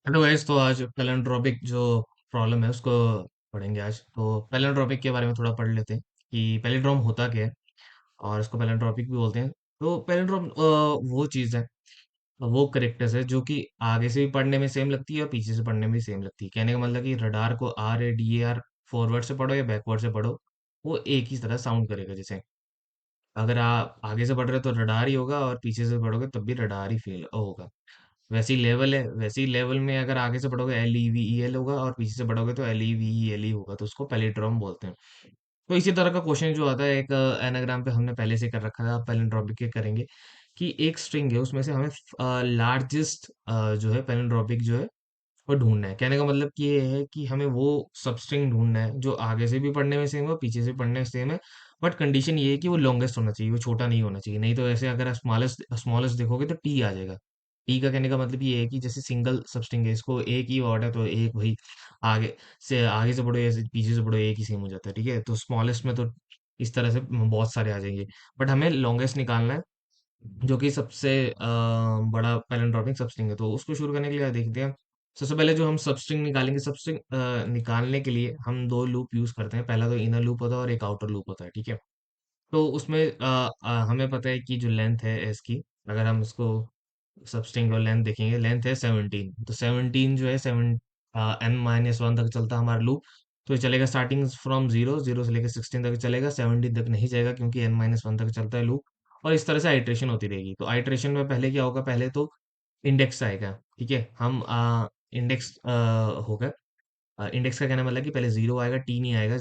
Hello guys, तो आज palindromic जो प्रॉब्लम है उसको पढ़ेंगे। आज तो पैलिंड्रोमिक के बारे में थोड़ा पढ़ लेते हैं कि पैलिंड्रोम होता क्या है और इसको पैलिंड्रोमिक भी बोलते हैं। तो पैलिंड्रोम वो चीज़ है, वो करेक्टर्स है जो कि आगे से भी पढ़ने में सेम लगती है और पीछे से पढ़ने में भी सेम लगती है। कहने का मतलब कि रडार को RADAR फॉरवर्ड से पढ़ो या बैकवर्ड से पढ़ो, वो एक ही तरह साउंड करेगा। जैसे अगर आप आगे से पढ़ रहे हो तो रडार ही होगा और पीछे से पढ़ोगे तब भी रडार ही फील होगा। वैसी लेवल है, वैसी लेवल में अगर आगे से पढ़ोगे LEVEL होगा और पीछे से पढ़ोगे तो LEVELE होगा, तो उसको पैलिड्रोम बोलते हैं। तो इसी तरह का क्वेश्चन जो आता है एक एनाग्राम पे हमने पहले से कर रखा था, आप पैलिंड्रोमिक के करेंगे कि एक स्ट्रिंग है उसमें से हमें लार्जेस्ट जो है पैलिंड्रोमिक जो है वो ढूंढना है। कहने का मतलब कि ये है कि हमें वो सब स्ट्रिंग ढूंढना है जो आगे से भी पढ़ने में सेम है पीछे से पढ़ने में सेम है। बट कंडीशन ये है कि वो लॉन्गेस्ट होना चाहिए, वो छोटा नहीं होना चाहिए। नहीं तो ऐसे अगर आप स्मॉलेस्ट स्मॉलेस्ट देखोगे तो टी आ जाएगा। टी का कहने का मतलब ये है कि जैसे सिंगल सब स्ट्रिंग है, इसको एक ही वर्ड है तो एक भाई आगे से पढ़ो या पीछे से पढ़ो एक ही सेम हो जाता है। ठीक है, तो स्मॉलेस्ट में तो इस तरह से बहुत सारे आ जाएंगे। बट हमें लॉन्गेस्ट निकालना है जो कि सबसे बड़ा पैलिंड्रोमिक सबस्ट्रिंग है। तो उसको शुरू करने के लिए देखते हैं। सबसे पहले जो हम सबस्ट्रिंग निकालेंगे, सबस्ट्रिंग निकालने के लिए हम दो लूप यूज करते हैं। पहला तो इनर लूप होता है और एक आउटर लूप होता है। ठीक है, तो उसमें हमें पता है कि जो लेंथ है एस की, अगर हम इसको सबस्ट्रिंग और लेंथ देखेंगे, लेंथ है 17। तो 17 जो है 7 n-1 तक चलता है हमारा लूप। तो ये चलेगा स्टार्टिंग फ्रॉम जीरो, जीरो से लेकर 16 तक चलेगा, 17 तक नहीं जाएगा क्योंकि n-1 तक चलता है लूप। और इस तरह से आइट्रेशन होती रहेगी। तो आइट्रेशन में पहले क्या होगा, पहले तो इंडेक्स आएगा। ठीक है, हम इंडेक्स होगा। इंडेक्स का कहना मतलब कि पहले जीरो आएगा, टी नहीं आएगा।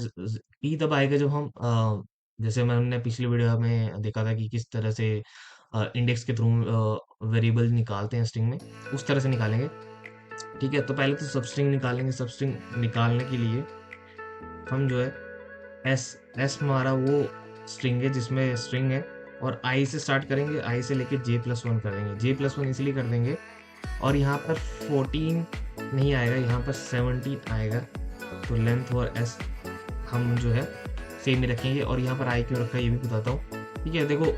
टी तब आएगा जब हम जैसे हमने पिछली वीडियो में देखा था कि किस तरह से इंडेक्स के थ्रू वेरिएबल निकालते हैं स्ट्रिंग में, उस तरह से निकालेंगे। ठीक है, तो पहले तो सब स्ट्रिंग निकालेंगे। सब स्ट्रिंग निकालने के लिए हम जो है एस एस हमारा वो स्ट्रिंग है जिसमें स्ट्रिंग है, और आई से स्टार्ट करेंगे, आई से लेके J+1 कर देंगे। J+1 इसलिए कर देंगे, और यहाँ पर 14 नहीं आएगा, यहाँ पर 17 आएगा। तो लेंथ और एस हम जो है सेम ही रखेंगे। और यहाँ पर आई क्यों रखा है ये भी बताता हूँ। ठीक है, देखो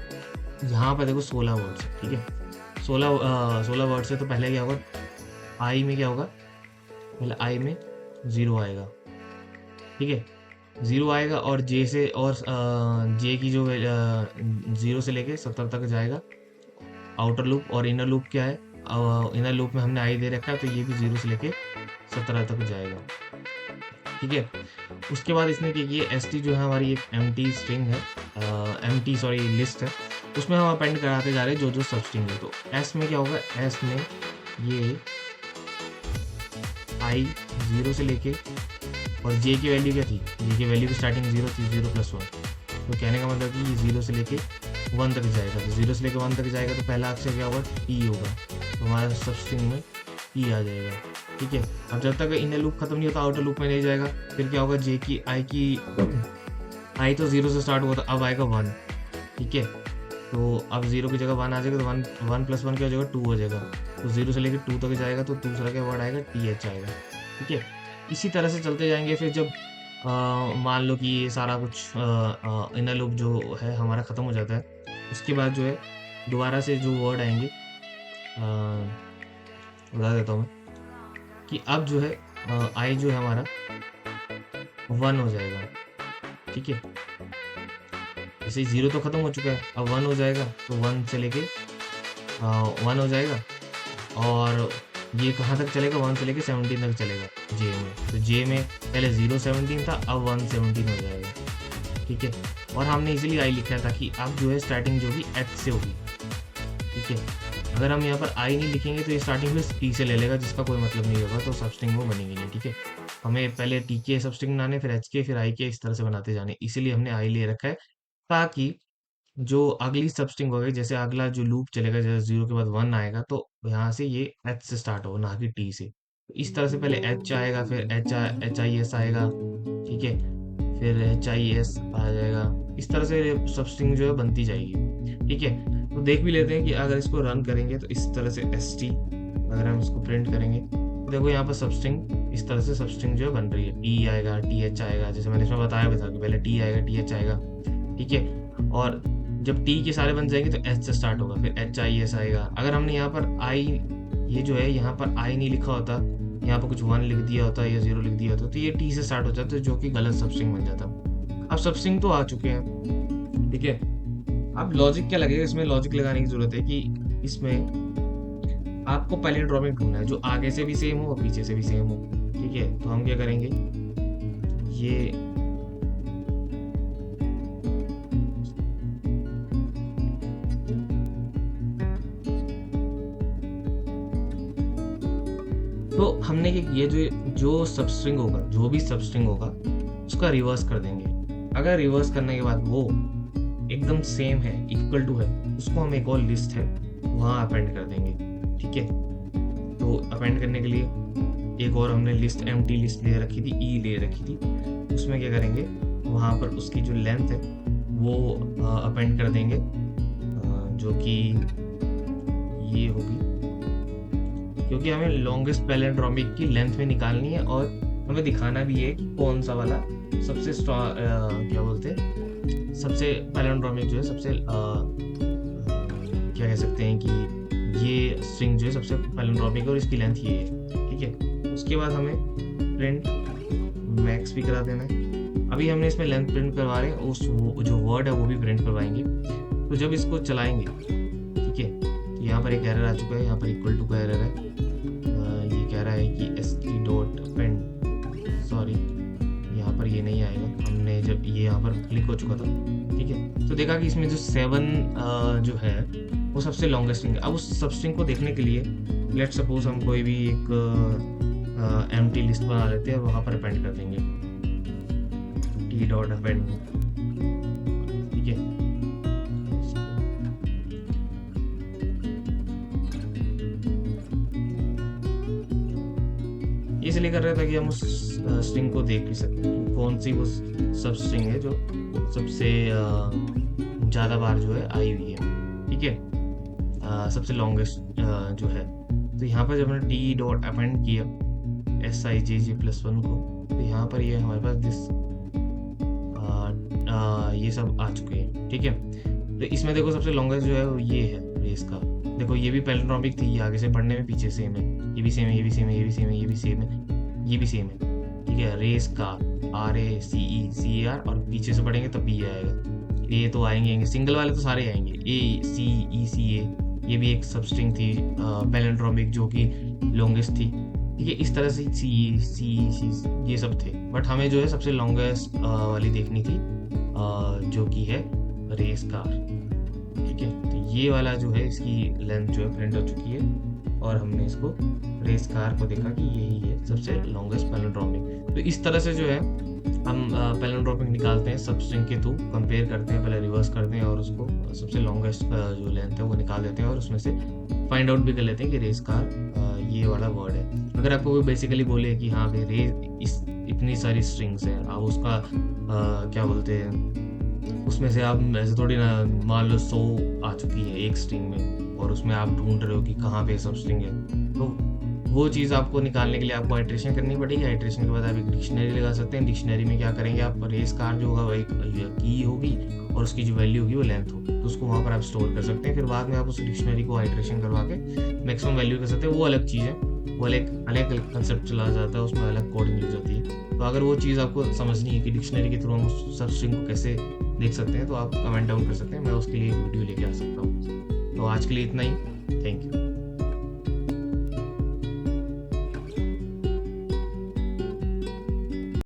यहाँ पर देखो 16 वर्ड्स है। ठीक है, 16 वर्ड्स है। तो पहले क्या होगा, आई में क्या होगा, पहले आई में जीरो आएगा। ठीक है, जीरो आएगा और जे से, और जे की जो जीरो से लेके 70 तक जाएगा आउटर लूप। और इनर लूप क्या है, इनर लूप में हमने आई दे रखा है तो ये भी जीरो से लेके 17 तक जाएगा। ठीक है, उसके बाद इसने क्या किया, एस टी जो है हमारी एक एम टी स्ट्रिंग है, एम टी सॉरी लिस्ट है, उसमें हम अपेंड कराते जा रहे हैं जो जो सब स्ट्रिंग है। तो एस में क्या होगा, एस में ये आई जीरो से लेके, और जे की वैल्यू क्या थी, जे की वैल्यू की स्टार्टिंग जीरो थी, 0+1। तो कहने का मतलब कि ये जीरो से लेके 1 तक जाएगा। तो जीरो से लेके 1 तक जाएगा तो पहला अक्षर क्या होगा, टी होगा। तो हमारा सब स्ट्रिंग में टी आ जाएगा। ठीक है, अब जब तक इनर लूप खत्म नहीं होता आउटर लूप में नहीं जाएगा। फिर क्या होगा, जे की आई तो जीरो से स्टार्ट हुआ था, अब आएगा 1। ठीक है, तो अब जीरो की जगह 1 आ जाएगा, तो 1+1 क्या हो जाएगा, 2 हो जाएगा। तो जीरो से लेकर 2 तक जाएगा तो दूसरा क्या वर्ड आएगा, TH आएगा। ठीक है, इसी तरह से चलते जाएंगे। फिर जब मान लो कि ये सारा कुछ इनर लूप जो है हमारा ख़त्म हो जाता है, उसके बाद जो है दोबारा से जो वर्ड आएंगे, बता देता हूँ मैं कि अब जो है आई जो है हमारा 1 हो जाएगा। ठीक है, जैसे जीरो तो ख़त्म हो चुका है, अब 1 हो जाएगा। तो 1 से लेके 1 हो जाएगा, और ये कहाँ तक चलेगा, 1 से लेके 17 तक चलेगा जे में। तो जे में पहले 0 17 था, अब 1 17 हो जाएगा। ठीक है, और हमने इसीलिए आई लिखा है ताकि अब जो है स्टार्टिंग जो भी एच से होगी। ठीक है, अगर हम यहाँ पर आई नहीं लिखेंगे तो ये स्टार्टिंग में टी से ले लेगा, जिसका कोई मतलब नहीं होगा, तो सबस्ट्रिंग वो बनेगी नहीं। ठीक है, हमें पहले टी के सबस्ट्रिंग बनाने, फिर एच के, फिर आई के, इस तरह से बनाते जाने। इसीलिए हमने आई ले रखा है ताकि जो अगली सबस्ट्रिंग होगी, जैसे अगला जो लूप चलेगा, जैसे जीरो के बाद 1 आएगा तो यहाँ से ये एच से स्टार्ट हो, ना कि टी से। तो इस तरह से पहले एच आएगा, फिर एच आई एस आएगा। ठीक है, फिर HIS आ जाएगा। इस तरह से सबस्ट्रिंग जो है बनती जाएगी। ठीक है, तो देख भी लेते हैं कि अगर इसको रन करेंगे तो इस तरह से ST, अगर हम इसको प्रिंट करेंगे तो देखो यहाँ पर सबस्ट्रिंग इस तरह से सबस्ट्रिंग जो है बन रही है। टी आएगा, TH आएगा, जैसे मैंने इसमें बताया भी था कि पहले टी आएगा, TH आएगा। ठीक है, और जब टी के सारे बन जाएंगे तो एच से स्टार्ट होगा, फिर HIS आएगा। अगर हमने यहाँ पर आई ये जो है यहाँ पर आई नहीं लिखा होता, यहाँ पर कुछ 1 लिख दिया होता या 0 लिख दिया होता, तो ये टी से स्टार्ट हो जाता है, जो कि गलत सबस्ट्रिंग बन जाता। अब सबस्ट्रिंग तो आ चुके हैं, ठीक है। अब लॉजिक क्या लगेगा, इसमें लॉजिक लगाने की जरूरत है कि इसमें आपको पैलिंड्रोमिक ढूंढना है जो आगे से भी सेम हो और पीछे से भी सेम हो, ठीक है। तो हम क्या करेंगे, ये तो हमने ये जो जो सबस्ट्रिंग होगा, जो भी सबस्ट्रिंग होगा, उसका रिवर्स कर देंगे। अगर रिवर्स करने के बाद वो एकदम सेम है, इक्वल टू है, उसको हम एक और लिस्ट है वहाँ अपेंड कर देंगे, ठीक है। तो अपेंड करने के लिए एक और हमने लिस्ट एम्प्टी लिस्ट ले रखी थी, ई ले रखी थी, उसमें क्या करेंगे, वहाँ पर उसकी जो लेंथ है वो अपेंड कर देंगे, जो कि ये होगी, क्योंकि हमें लॉन्गेस्ट पैलिंड्रोमिक की लेंथ में निकालनी है और हमें दिखाना भी है कि कौन सा वाला सबसे क्या बोलते हैं, सबसे पैलिंड्रोमिक जो है, सबसे क्या कह सकते हैं कि ये स्ट्रिंग जो है सबसे पैलिंड्रोमिक और इसकी लेंथ ये है, ठीक है। उसके बाद हमें प्रिंट मैक्स भी करा देना है। अभी हमने इसमें लेंथ प्रिंट करवा रहे हैं, उस जो वर्ड है वो भी प्रिंट करवाएंगे। तो जब इसको चलाएंगे, ठीक है, तो यहाँ पर एक एरर आ चुका है, यहाँ पर इक्वल टू का एरर है। ये कह रहा है कि st.append, सॉरी यहाँ पर ये नहीं आएगा, हमने जब ये यहाँ पर क्लिक हो चुका था, ठीक है। तो देखा कि इसमें जो 7 जो है वो सबसे लॉन्गेस्ट स्ट्रिंग है। अब उस सब स्ट्रिंग को देखने के लिए लेट सपोज हम कोई भी एक एम्प्टी लिस्ट बना लेते हैं और वहाँ पर अपेंड कर देंगे t.append, ठीक है। इसलिए कर रहे थे कि हम उस स्ट्रिंग को देख भी सकें, कौन सी वो सब स्ट्रिंग है जो सबसे ज़्यादा बार जो है आई हुई है, ठीक है, सबसे लॉन्गेस्ट जो है। तो यहाँ पर जब हमने t.append किया sij+1 को, तो यहाँ पर ये हमारे पास ये सब आ चुके हैं, ठीक है। तो इसमें देखो सबसे लॉन्गेस्ट जो है वो ये है रेस का। देखो ये भी पैलिंड्रोमिक थी, ये आगे से पढ़ने में पीछे सेम है, ये भी सेम है, ये भी सेम है, ये भी सेम है, ये भी सेम है, ये भी सेम है, ठीक है। रेस का RACECAR और पीछे से पढ़ेंगे तब B आएगा। ये तो आएंगे सिंगल वाले तो सारे आएंगे, ACECA, ये भी एक सबस्ट्रिंग थी पैलिंड्रोमिक जो कि लॉन्गेस्ट थी, ठीक है। इस तरह से C ये सब थे, बट हमें जो है सबसे लॉन्गेस्ट वाली देखनी थी, जो कि है रेस कार, ठीक है। तो ये वाला जो है इसकी लेंथ जो है प्रिंट हो चुकी है और हमने इसको रेस कार को देखा कि यही है सबसे लॉन्गेस्ट पैलिंड्रोमिक। तो इस तरह से जो है हम पैलिंड्रोमिक निकालते हैं सबस्ट्रिंग के थ्रू, कंपेयर करते हैं, पहले रिवर्स करते हैं और उसको सबसे लॉन्गेस्ट जो लेंथ है वो निकाल देते हैं और उसमें से फाइंड आउट भी कर लेते हैं कि रेस कार ये वाला वर्ड है। अगर आपको वो बेसिकली बोले कि हाँ भाई रेस इतनी सारी स्ट्रिंग्स हैं, आप उसका क्या बोलते हैं, उसमें से आप ऐसे थोड़ी ना, मान लो 100 आ चुकी है एक स्ट्रिंग में और उसमें आप ढूंढ रहे हो कि कहाँ पे सब स्ट्रिंग है, तो वो चीज़ आपको निकालने के लिए आपको आइट्रेशन करनी पड़ेगी। आइट्रेशन के बाद आप एक डिक्शनरी लगा सकते हैं। डिक्शनरी में क्या करेंगे आप, रेस कार जो होगा वो एक की होगी और उसकी जो वैल्यू होगी वो लेंथ होगी, तो उसको वहाँ पर आप स्टोर कर सकते हैं। फिर बाद में आप उस डिक्शनरी को आइट्रेशन करवा के मैक्सिमम वैल्यू कर सकते हैं। वो अलग चीज़ है, वो अलग कंसेप्ट चला जाता है, उसमें अलग कोडिंग यूज होती है। तो अगर वो चीज़ आपको समझनी है कि डिक्शनरी के थ्रू हम उस सब स्ट्रिंग को कैसे देख सकते हैं, तो आप कमेंट डाउन कर सकते हैं, मैं उसके लिए एक वीडियो लेके आ सकता हूँ। तो आज के लिए इतना ही, थैंक यू।